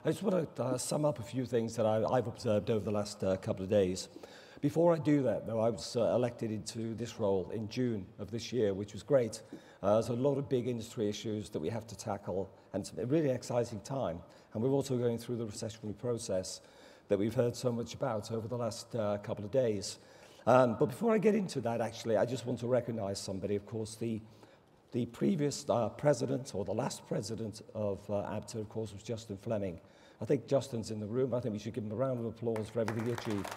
I just want to sum up a few things that I've observed over the last couple of days. Before I do that, though, I was elected into this role in June of this year, which was great. There's a lot of big industry issues that we have to tackle, and it's a really exciting time. And we're also going through the recessionary process that we've heard so much about over the last couple of days. But before I get into that, actually, I just want to recognize somebody. Of course, the previous president, or the last president of ABTA, of course, was Justin Fleming. I think Justin's in the room. I think we should give him a round of applause for everything he achieved.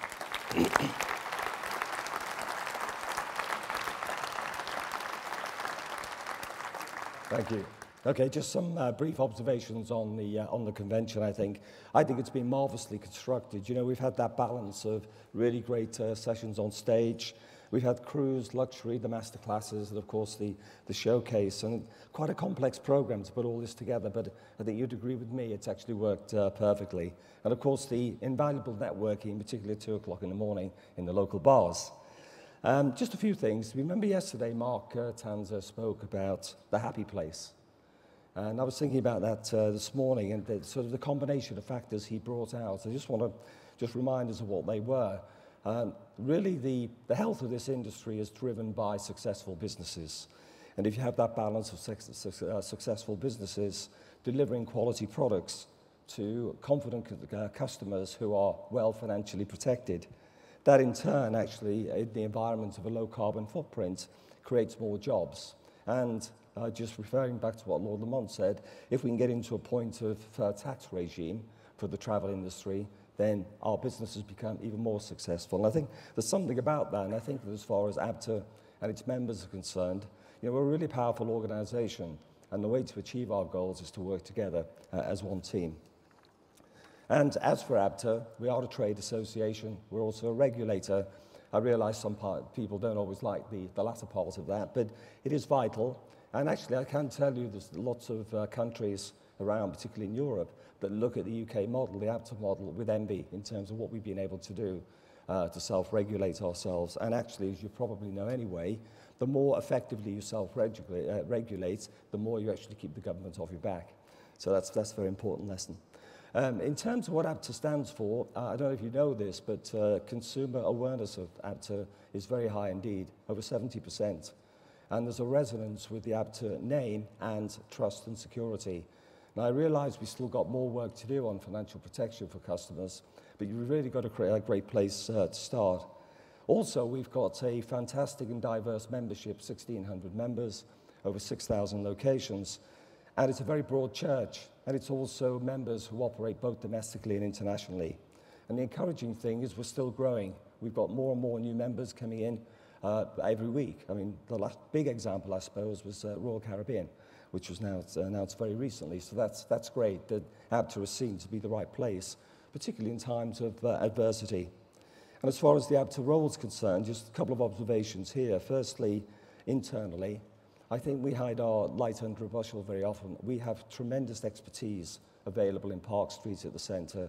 Thank you. Okay, just some brief observations on the convention, I think. I think it's been marvelously constructed. You know, we've had that balance of really great sessions on stage. We've had cruise, luxury, the master classes, and of course the showcase, and quite a complex program to put all this together, but I think you'd agree with me, it's actually worked perfectly. And of course the invaluable networking, particularly at 2 o'clock in the morning in the local bars. Just a few things. Remember yesterday Mark Tanzer spoke about the happy place. And I was thinking about that this morning, and sort of the combination of factors he brought out. I just want to remind us of what they were. Really, the health of this industry is driven by successful businesses. And if you have that balance of successful businesses delivering quality products to confident customers who are well financially protected, that in turn, actually, in the environment of a low carbon footprint, creates more jobs. And just referring back to what Lord Lamont said, if we can get into a point of fair tax regime for the travel industry, then our businesses become even more successful. And I think there's something about that, and I think that as far as ABTA and its members are concerned, you know, we're a really powerful organization, and the way to achieve our goals is to work together as one team. And as for ABTA, we are a trade association, we're also a regulator. I realize some people don't always like the latter part of that, but it is vital. And actually, I can tell you there's lots of countries around, particularly in Europe, that look at the UK model, the ABTA model, with envy in terms of what we've been able to do to self-regulate ourselves. And actually, as you probably know anyway, the more effectively you self-regulate, the more you actually keep the government off your back. So that's a very important lesson. In terms of what ABTA stands for, I don't know if you know this, but consumer awareness of ABTA is very high indeed, over 70%. And there's a resonance with the ABTA name and trust and security. Now, I realize we've still got more work to do on financial protection for customers, but you've really got to create a great place to start. Also, we've got a fantastic and diverse membership, 1,600 members, over 6,000 locations, and it's a very broad church, and it's also members who operate both domestically and internationally. And the encouraging thing is we're still growing. We've got more and more new members coming in every week. I mean, the last big example, I suppose, was Royal Caribbean, which was announced very recently. So that's great that ABTA is seen to be the right place, particularly in times of adversity. And as far as the ABTA role is concerned, just a couple of observations here. Firstly, internally, I think we hide our light under a bushel very often. We have tremendous expertise available in Park Street at the centre,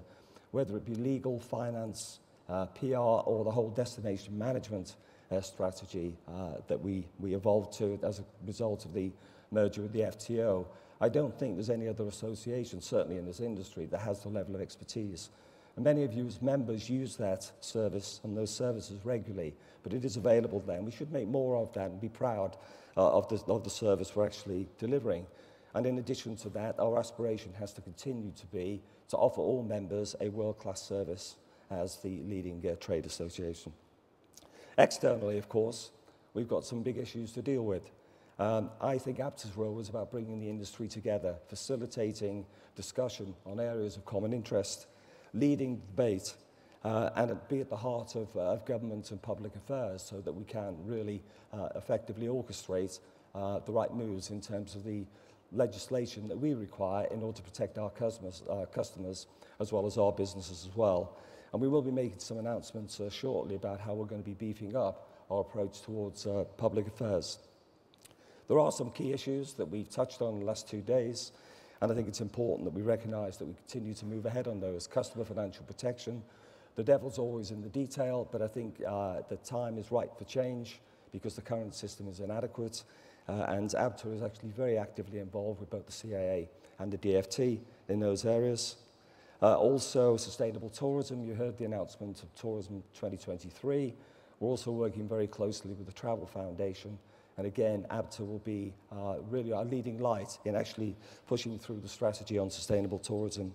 whether it be legal, finance, PR, or the whole destination management strategy that we evolved to as a result of the merger with the FTO. I don't think there's any other association, certainly in this industry, that has the level of expertise. And many of you as members use that service and those services regularly, but it is available there, and we should make more of that and be proud of the service we're actually delivering. And in addition to that, our aspiration has to continue to be to offer all members a world-class service as the leading trade association. Externally, of course, we've got some big issues to deal with. I think ABTA's role is about bringing the industry together, facilitating discussion on areas of common interest, leading debate, and be at the heart of government and public affairs so that we can really effectively orchestrate the right moves in terms of the legislation that we require in order to protect our customers as well as our businesses as well. And we will be making some announcements shortly about how we're going to be beefing up our approach towards public affairs. There are some key issues that we've touched on in the last 2 days, and I think it's important that we recognise that we continue to move ahead on those. Customer financial protection, the devil's always in the detail, but I think the time is right for change because the current system is inadequate, and ABTA is actually very actively involved with both the CAA and the DFT in those areas. Also, sustainable tourism. You heard the announcement of Tourism 2023. We're also working very closely with the Travel Foundation. And again, ABTA will be really our leading light in actually pushing through the strategy on sustainable tourism.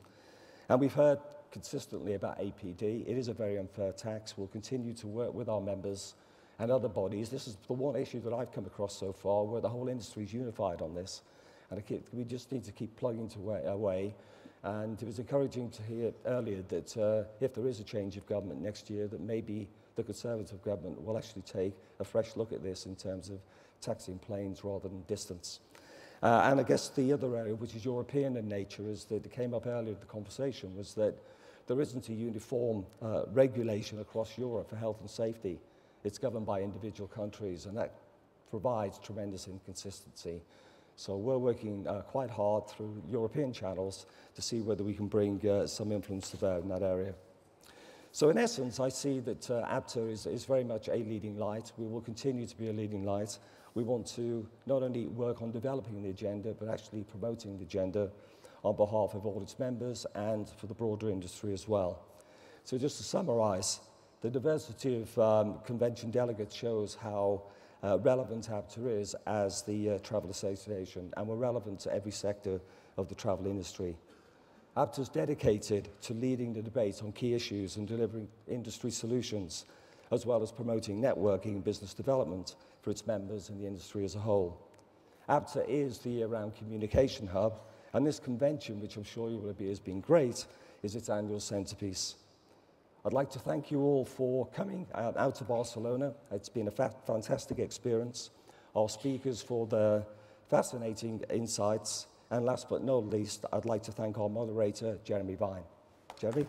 And we've heard consistently about APD. It is a very unfair tax. We'll continue to work with our members and other bodies. This is the one issue that I've come across so far where the whole industry is unified on this. And we just need to keep plugging away. And it was encouraging to hear earlier that if there is a change of government next year, that maybe the Conservative government will actually take a fresh look at this in terms of taxing planes rather than distance. And I guess the other area, which is European in nature, is that it came up earlier in the conversation, was that there isn't a uniform regulation across Europe for health and safety. It's governed by individual countries, and that provides tremendous inconsistency. So we're working quite hard through European channels to see whether we can bring some influence to bear in that area. So in essence, I see that ABTA is very much a leading light. We will continue to be a leading light. We want to not only work on developing the agenda, but actually promoting the agenda on behalf of all its members and for the broader industry as well. So just to summarize, the diversity of convention delegates shows how relevant ABTA is as the travel association, and we're relevant to every sector of the travel industry. ABTA is dedicated to leading the debate on key issues and delivering industry solutions, as well as promoting networking and business development for its members and the industry as a whole. ABTA is the year-round communication hub, and this convention, which I'm sure you will agree has been great, is its annual centerpiece. I'd like to thank you all for coming out to Barcelona. It's been a fantastic experience. Our speakers for their fascinating insights. And last but not least, I'd like to thank our moderator, Jeremy Vine. Jeremy?